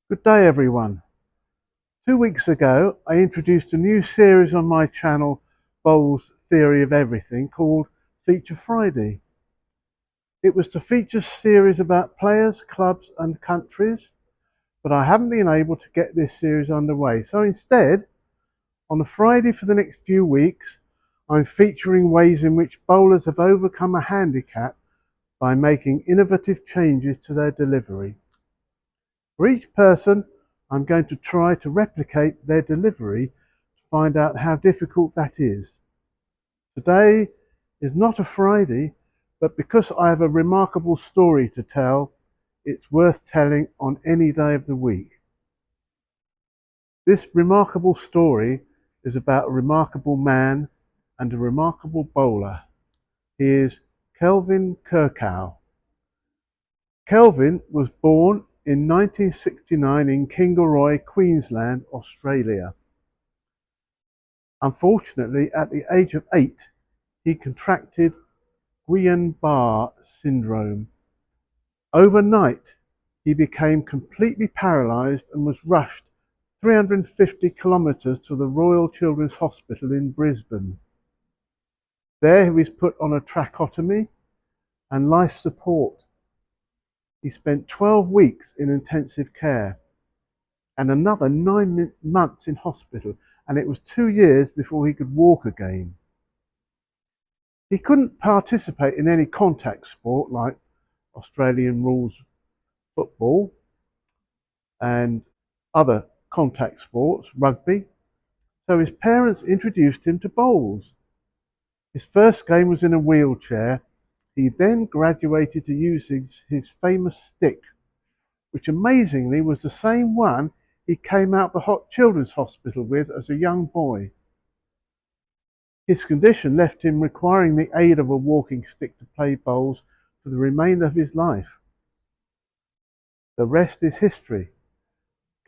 Good day everyone. 2 weeks ago I introduced a new series on my channel, Bowles Theory of Everything, called Feature Friday. It was to feature series about players, clubs and countries, but I haven't been able to get this series underway. So instead, on the Friday for the next few weeks, I'm featuring ways in which bowlers have overcome a handicap by making innovative changes to their delivery. For each person, I'm going to try to replicate their delivery to find out how difficult that is. Today is not a Friday, but because I have a remarkable story to tell, it's worth telling on any day of the week. This remarkable story is about a remarkable man and a remarkable bowler. He is Kelvin Kerkow. Kelvin was born in 1969 in Kingaroy, Queensland, Australia. Unfortunately, at the age of 8, he contracted Guillain-Barré Syndrome. Overnight, he became completely paralyzed and was rushed 350 kilometers to the Royal Children's Hospital in Brisbane. There he was put on a tracheotomy and life support. He spent 12 weeks in intensive care and another 9 months in hospital, and it was 2 years before he could walk again. He couldn't participate in any contact sport like Australian rules football and other contact sports, rugby, so his parents introduced him to bowls. His first game was in a wheelchair. He then graduated to using his famous stick, which amazingly was the same one he came out the children's hospital with as a young boy. His condition left him requiring the aid of a walking stick to play bowls for the remainder of his life. The rest is history.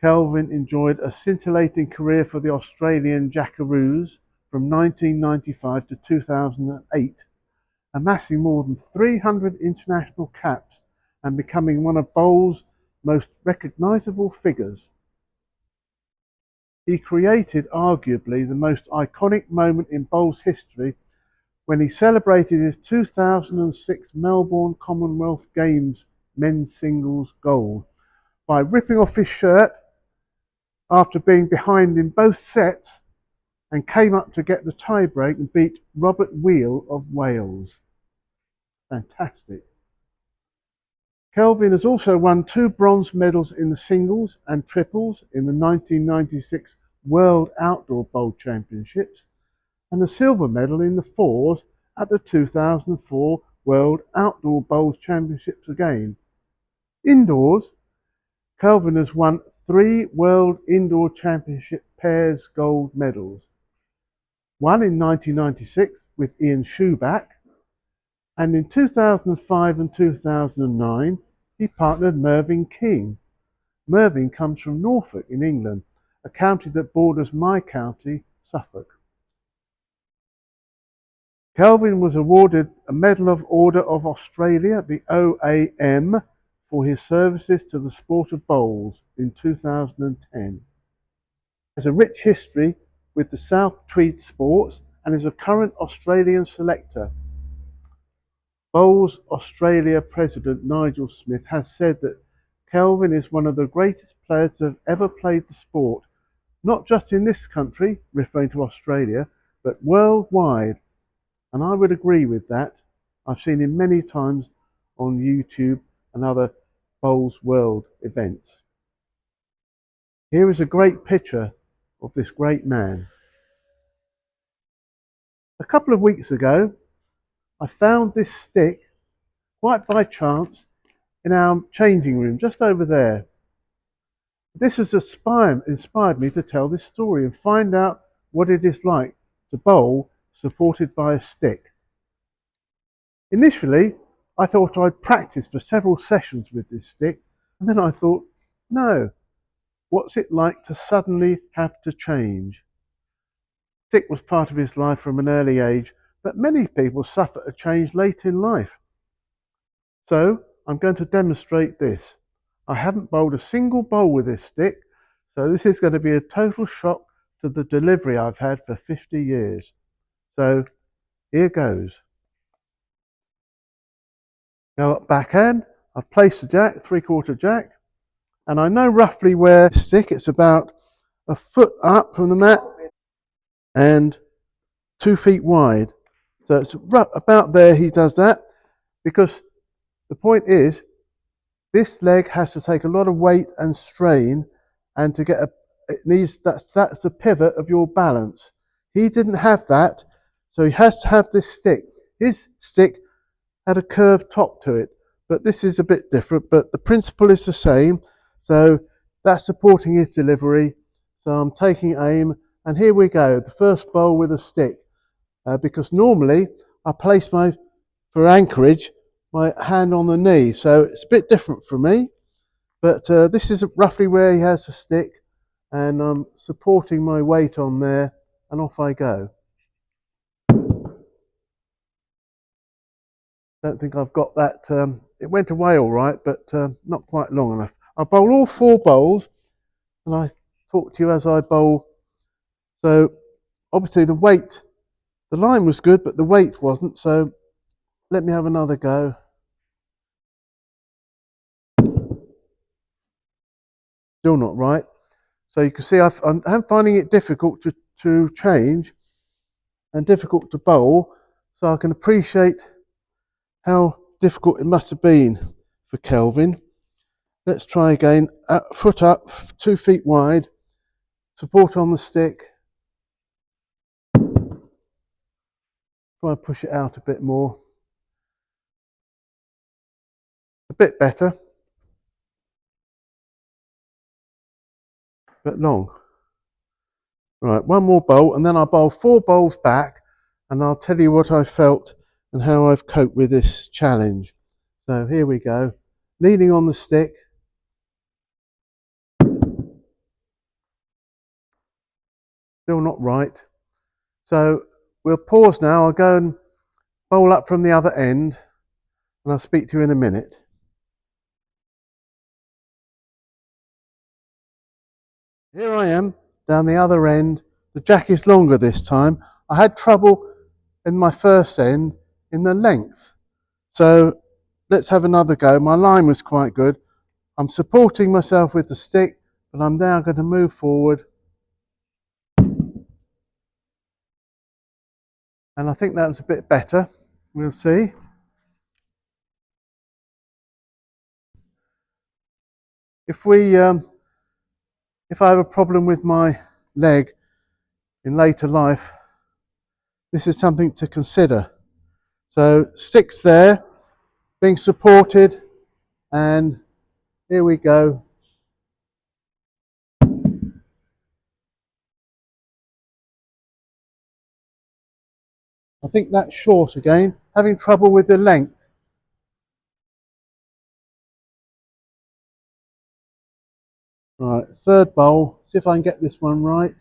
Kelvin enjoyed a scintillating career for the Australian Jackaroos from 1995 to 2008, amassing more than 300 international caps and becoming one of bowls' most recognisable figures. He created arguably the most iconic moment in bowls history when he celebrated his 2006 Melbourne Commonwealth Games men's singles gold by ripping off his shirt after being behind in both sets and came up to get the tiebreak and beat Robert Wheel of Wales. Fantastic. Kelvin has also won 2 bronze medals in the singles and triples in the 1996 World Outdoor Bowl Championships and a silver medal in the fours at the 2004 World Outdoor Bowls Championships again. Indoors, Kelvin has won 3 World Indoor Championship pairs gold medals. One in 1996 with Ian Schuback, and in 2005 and 2009 he partnered Mervyn King. Mervyn comes from Norfolk in England, a county that borders my county, Suffolk. Kelvin was awarded a Medal of Order of Australia, the OAM, for his services to the sport of bowls in 2010. He has a rich history with the South Tweed Sports and is a current Australian selector. Bowls Australia President Nigel Smith has said that Kelvin is one of the greatest players to have ever played the sport, not just in this country, referring to Australia, but worldwide. And I would agree with that. I've seen him many times on YouTube and other Bowls World events. Here is a great picture of this great man. A couple of weeks ago, I found this stick quite by chance in our changing room just over there. This has inspired me to tell this story and find out what it is like to bowl supported by a stick. Initially, I thought I'd practice for several sessions with this stick, and then I thought, no, what's it like to suddenly have to change? Stick was part of his life from an early age, but many people suffer a change late in life. So I'm going to demonstrate this. I haven't bowled a single bowl with this stick, so this is going to be a total shock to the delivery I've had for 50 years. So here goes. Go up backhand. I've placed the jack, 3/4 jack, and I know roughly where to stick. It's about a foot up from the mat and 2 feet wide. So it's about there he does that, because the point is this leg has to take a lot of weight and strain, and to get it needs, that's the pivot of your balance. He didn't have that, so he has to have this stick. His stick had a curved top to it, but this is a bit different, but the principle is the same. So that's supporting his delivery. So I'm taking aim, and here we go, the first bowl with a stick, because normally I place for anchorage, my hand on the knee, so it's a bit different for me, but this is roughly where he has the stick, and I'm supporting my weight on there, and off I go. Don't think I've got that. It went away all right, but not quite long enough. I bowl all 4 bowls, and I talk to you as I bowl. So obviously the line was good, but the weight wasn't. So let me have another go. Still not right. So you can see I'm finding it difficult to change and difficult to bowl. So I can appreciate how difficult it must have been for Kelvin. Let's try again. Foot up, 2 feet wide, support on the stick. Try and push it out a bit more. A bit better, but long. Right, one more bowl, and then I'll bowl 4 bowls back, and I'll tell you what I felt and how I've coped with this challenge. So here we go. Leaning on the stick. Still not right. So we'll pause now. I'll go and bowl up from the other end, and I'll speak to you in a minute. Here I am down the other end. The jack is longer this time. I had trouble in my first end in the length. So let's have another go. My line was quite good. I'm supporting myself with the stick, but I'm now going to move forward. And I think that was a bit better. We'll see. If I have a problem with my leg in later life, this is something to consider. So sticks there, being supported, and here we go. I think that's short again, having trouble with the length. Right, third bowl, see if I can get this one right.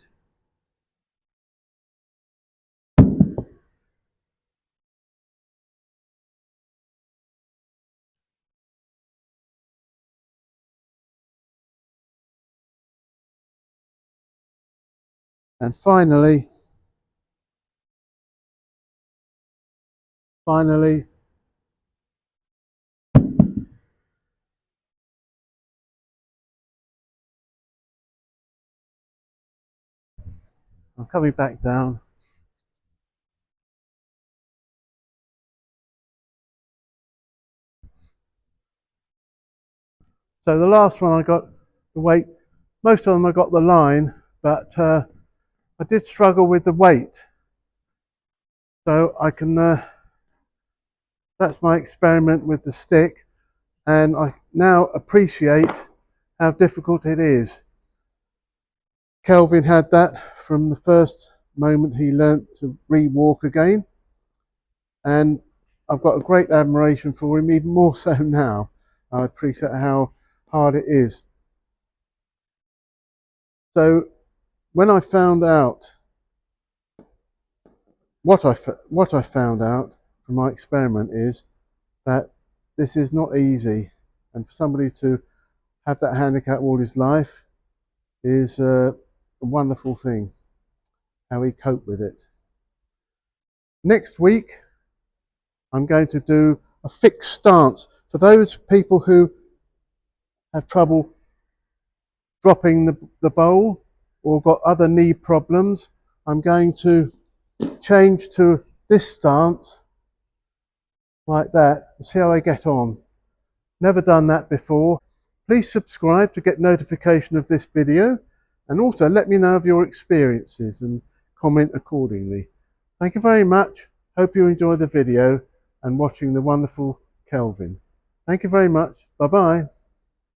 And finally, I'm coming back down. So the last one I got the weight, most of them I got the line, but I did struggle with the weight. So I can, that's my experiment with the stick, and I now appreciate how difficult it is. Kelvin had that from the first moment he learnt to re-walk again, and I've got a great admiration for him, even more so now. I appreciate how hard it is. So when I found out what I found out from my experiment is that this is not easy, and for somebody to have that handicap all his life is a wonderful thing, how he coped with it. Next week, I'm going to do a fixed stance. For those people who have trouble dropping the bowl or got other knee problems, I'm going to change to this stance like that and see how I get on. Never done that before. Please subscribe to get notification of this video, and also let me know of your experiences and comment accordingly. Thank you very much. Hope you enjoy the video and watching the wonderful Kelvin. Thank you very much. Bye bye.